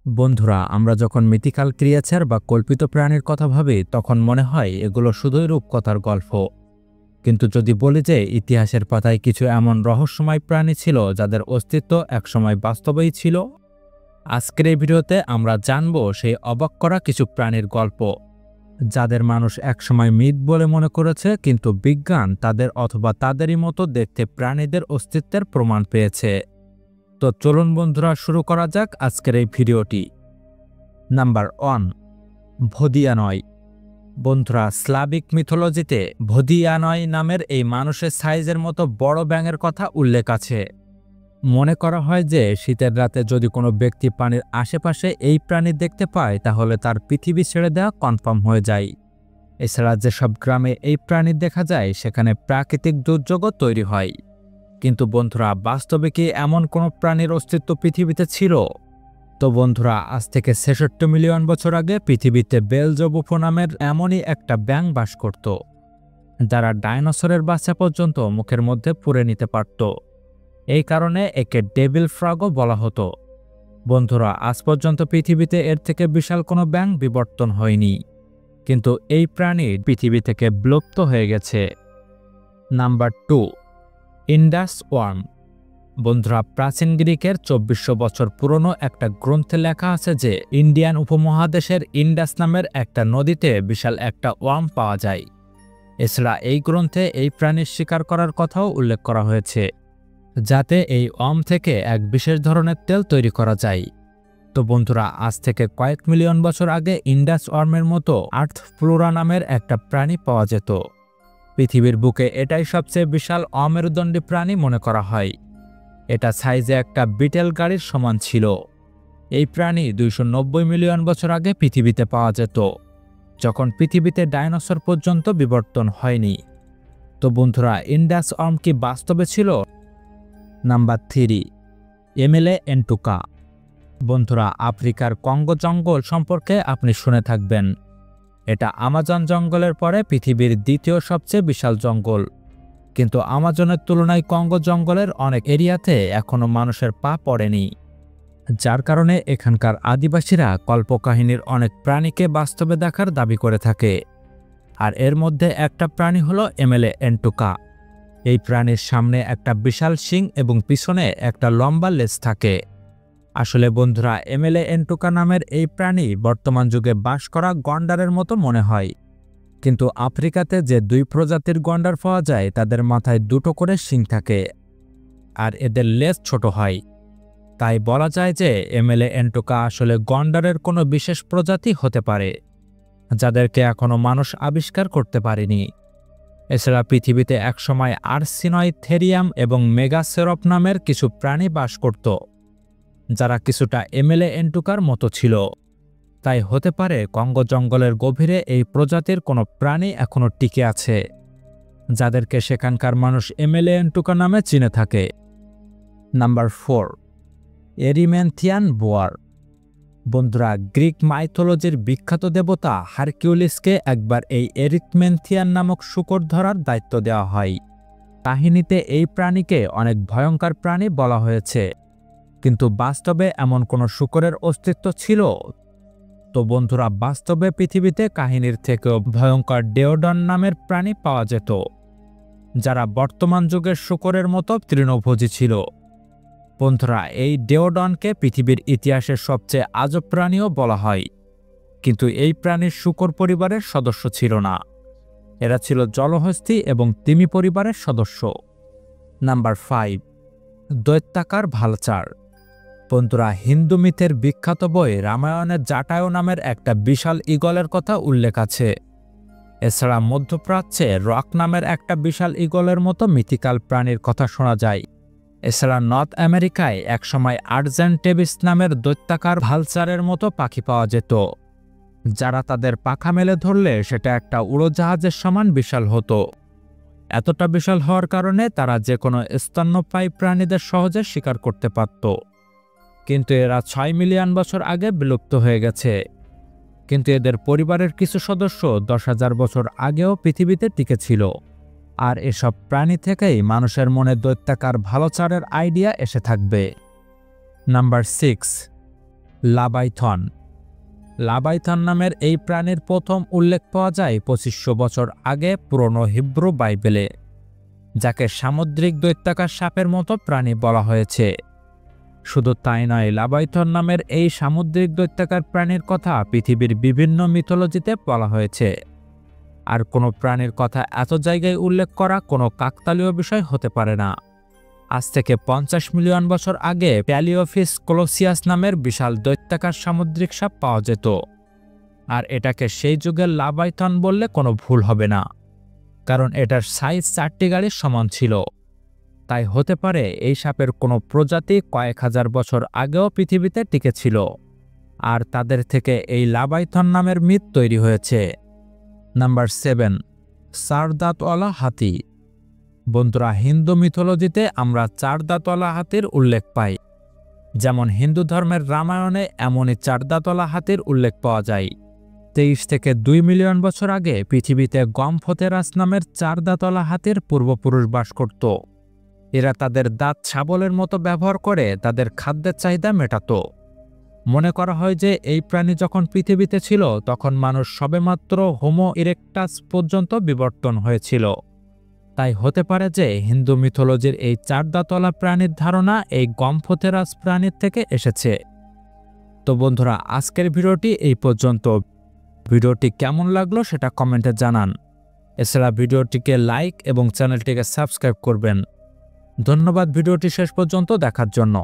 বন্ধুরা, আমরা যখন মিথিক্যাল ক্রিয়েচার বা কল্পিত প্রাণীর কথা ভাবি তখন মনে হয় এগুলো শুধুই রূপকথার গল্প। কিন্তু যদি বলি যে ইতিহাসের পাতায় কিছু এমন রহস্যময় প্রাণী ছিল যাদের অস্তিত্ব একসময় বাস্তবেই ছিল। আজকের এই ভিডিওতে আমরা জানব সেই অবাক করা কিছু প্রাণীর গল্প, যাদের মানুষ একসময় মিথ বলে মনে করেছে, কিন্তু বিজ্ঞান তাদের অথবা তাদেরই মতো দেখতে প্রাণীদের অস্তিত্বের প্রমাণ পেয়েছে। তো চলুন বন্ধুরা, শুরু করা যাক আজকের এই ভিডিওটি। নাম্বার 1, ভোদিয়ানয়। বন্ধুরা, স্লাভিক মিথোলজিতে ভোদিয়ানয় নামের এই মানুষের সাইজের মতো বড় ব্যাঙের কথা উল্লেখ আছে। মনে করা হয় যে শীতের রাতে যদি কোনো ব্যক্তি পানির আশেপাশে এই প্রাণী দেখতে পায় তাহলে তার পৃথিবী ছেড়ে দেওয়া কনফার্ম হয়ে যায়। এছাড়া যেসব গ্রামে এই প্রাণী দেখা যায় সেখানে প্রাকৃতিক দুর্যোগও তৈরি হয়। কিন্তু বন্ধুরা, বাস্তবে কি এমন কোনো প্রাণীর অস্তিত্ব পৃথিবীতে ছিল? তো বন্ধুরা, আজ থেকে ৬৬ মিলিয়ন বছর আগে পৃথিবীতে বেলজবুফো নামের এমনই একটা ব্যাঙ বাস করত, যারা ডাইনোসরের বাচ্চা পর্যন্ত মুখের মধ্যে পুরে নিতে পারত। এই কারণে একে ডেভিল ফ্রগও বলা হতো। বন্ধুরা, আজ পর্যন্ত পৃথিবীতে এর থেকে বিশাল কোনো ব্যাঙ বিবর্তন হয়নি, কিন্তু এই প্রাণী পৃথিবী থেকে বিলুপ্ত হয়ে গেছে। Number 2, Indus worm. বন্ধুরা, প্রাচীন গ্রিকের ২৪০০ বছর পুরনো একটা গ্রন্থে লেখা আছে যে ইন্ডিয়ান উপমহাদেশের ইন্ডাস নামের একটা নদীতে বিশাল একটা ওয়ার্ম পাওয়া যায়। এছাড়া এই গ্রন্থে এই প্রাণীর শিকার করার কথাও উল্লেখ করা হয়েছে, যাতে এই ওয়ার্ম থেকে এক বিশেষ ধরনের তেল তৈরি করা যায়। তো বন্ধুরা, আজ থেকে কয়েক মিলিয়ন বছর আগে ইন্ডাস ওয়ার্মের মতো আর্থ ফ্লোরা নামের একটা প্রাণী পাওয়া যেত। পৃথিবীর বুকে এটাই সবচেয়ে বিশাল অমেরুদণ্ডী প্রাণী মনে করা হয়। এটা সাইজে একটা বিটেল গাড়ির সমান ছিল। এই প্রাণী ২৯০ মিলিয়ন বছর আগে পৃথিবীতে পাওয়া যেত, যখন পৃথিবীতে ডাইনোসর পর্যন্ত বিবর্তন হয়নি। তো বন্ধুরা, ইন্ডাস ওয়ার্ম কি বাস্তবে ছিল? নাম্বার 3, এমেলে এন্টুকা। বন্ধুরা, আফ্রিকার কঙ্গো জঙ্গল সম্পর্কে আপনি শুনে থাকবেন। এটা আমাজন জঙ্গলের পরে পৃথিবীর দ্বিতীয় সবচেয়ে বিশাল জঙ্গল। কিন্তু আমাজনের তুলনায় কঙ্গো জঙ্গলের অনেক এরিয়াতে এখনও মানুষের পা পড়েনি, যার কারণে এখানকার আদিবাসীরা কল্পকাহিনীর অনেক প্রাণীকে বাস্তবে দেখার দাবি করে থাকে। আর এর মধ্যে একটা প্রাণী হলো এমেলে এন্টুকা। এই প্রাণীর সামনে একটা বিশাল শিং এবং পিছনে একটা লম্বা লেজ থাকে। আসলে বন্ধুরা, এমেলে এন্টুকা নামের এই প্রাণী বর্তমান যুগে বাস করা গন্ডারের মতো মনে হয়, কিন্তু আফ্রিকাতে যে 2 প্রজাতির গন্ডার পাওয়া যায় তাদের মাথায় 2টো করে শিং থাকে, আর এদের লেজ ছোট হয়। তাই বলা যায় যে এমেলে এন্টুকা আসলে গন্ডারের কোনো বিশেষ প্রজাতি হতে পারে, যাদেরকে এখনও মানুষ আবিষ্কার করতে পারেনি। এছাড়া পৃথিবীতে একসময় আর্সিনয়থেরিয়াম এবং মেগাসেরপ নামের কিছু প্রাণী বাস করত, যারা কিছুটা এমেলে এন্টুকার মতো ছিল। তাই হতে পারে কঙ্গো জঙ্গলের গভীরে এই প্রজাতির কোনো প্রাণী এখনও টিকে আছে, যাদেরকে সেখানকার মানুষ এমেলে এন্টুকা নামে চিনে থাকে। Number 4, Erymanthian boar. বন্ধুরা, গ্রিক মাইথোলজির বিখ্যাত দেবতা হারকিউলিসকে একবার এই এরিথমেন্থিয়ান নামক শূকর ধরার দায়িত্ব দেওয়া হয়। কাহিনীতে এই প্রাণীকে অনেক ভয়ঙ্কর প্রাণী বলা হয়েছে, কিন্তু বাস্তবে এমন কোনো শূকরের অস্তিত্ব ছিল? তো বন্ধুরা, বাস্তবে পৃথিবীতে কাহিনীর থেকেও ভয়ঙ্কর ডেওডন নামের প্রাণী পাওয়া যেত, যারা বর্তমান যুগের শূকরের মতো তৃণভোজী ছিল। বন্ধুরা, এই ডেওডনকে পৃথিবীর ইতিহাসের সবচেয়ে আজব প্রাণীও বলা হয়, কিন্তু এই প্রাণীর শূকর পরিবারের সদস্য ছিল না। এরা ছিল জলহস্তী এবং তিমি পরিবারের সদস্য। নাম্বার 5, দৈত্যাকার ভালচার। বন্ধুরা, হিন্দু মিথের বিখ্যাত বই রামায়ণের জাটায়ু নামের একটা বিশাল ঈগলের কথা উল্লেখ আছে। এছাড়া মধ্যপ্রাচ্যে রক নামের একটা বিশাল ঈগলের মতো মিথিক্যাল প্রাণীর কথা শোনা যায়। এছাড়া নর্থ আমেরিকায় একসময় আর্জেন্টেবিস নামের দৈত্যাকার ভালচারের মতো পাখি পাওয়া যেত, যারা তাদের পাখা মেলে ধরলে সেটা একটা উড়োজাহাজের সমান বিশাল হতো। এতটা বিশাল হওয়ার কারণে তারা যে কোনো স্তন্যপায়ী প্রাণীদের সহজে শিকার করতে পারত। কিন্তু এরা 6 মিলিয়ন বছর আগে বিলুপ্ত হয়ে গেছে। কিন্তু এদের পরিবারের কিছু সদস্য 10,000 বছর আগেও পৃথিবীতে টিকে ছিল। আর এসব প্রাণী থেকেই মানুষের মনে দৈত্যাকার ভালচারের আইডিয়া এসে থাকবে। নাম্বার 6, লাবাইথন। লাবাইথন নামের এই প্রাণীর প্রথম উল্লেখ পাওয়া যায় 2500 বছর আগে পুরনো হিব্রু বাইবেলে, যাকে সামুদ্রিক দৈত্যাকার সাপের মতো প্রাণী বলা হয়েছে। শুধু তাই নয়, লাবাইথন নামের এই সামুদ্রিক দৈত্যাকার প্রাণীর কথা পৃথিবীর বিভিন্ন মিথোলজিতে বলা হয়েছে। আর কোনো প্রাণীর কথা এত জায়গায় উল্লেখ করা কোনো কাকতালীয় বিষয় হতে পারে না। আজ থেকে 50 মিলিয়ন বছর আগে প্যালিওফিস কলোসিয়াস নামের বিশাল দৈত্যাকার সামুদ্রিক সাপ পাওয়া যেত, আর এটাকে সেই যুগের লাবাইথন বললে কোনো ভুল হবে না, কারণ এটার সাইজ 4টি গাড়ির সমান ছিল। তাই হতে পারে এই সাপের কোনো প্রজাতি কয়েক হাজার বছর আগেও পৃথিবীতে টিকেছিল, আর তাদের থেকে এই লাবাইথন নামের মিথ তৈরি হয়েছে। নাম্বার 7, 4 দাঁতওয়ালা হাতি। বন্ধুরা, হিন্দু মিথোলজিতে আমরা 4 দাঁতওয়ালা হাতির উল্লেখ পাই। যেমন হিন্দু ধর্মের রামায়ণে এমনই 4 দাঁতওয়ালা হাতির উল্লেখ পাওয়া যায়। 23 থেকে 2 মিলিয়ন বছর আগে পৃথিবীতে গমফতেরাস নামের 4 দাঁতওয়ালা হাতির পূর্বপুরুষ বাস করত। এরা তাদের দাঁত শাবলের মতো ব্যবহার করে তাদের খাদ্যের চাহিদা মেটাত। মনে করা হয় যে এই প্রাণী যখন পৃথিবীতে ছিল তখন মানুষ সবেমাত্র হোমো ইরেক্টাস পর্যন্ত বিবর্তন হয়েছিল। তাই হতে পারে যে হিন্দু মিথোলজির এই 4 দাঁতওয়ালা প্রাণীর ধারণা এই গমফতেরাস প্রাণীর থেকে এসেছে। তো বন্ধুরা, আজকের ভিডিওটি এই পর্যন্ত। ভিডিওটি কেমন লাগলো সেটা কমেন্টে জানান। এছাড়া ভিডিওটিকে লাইক এবং চ্যানেলটিকে সাবস্ক্রাইব করবেন। ধন্যবাদ ভিডিওটি শেষ পর্যন্ত দেখার জন্য।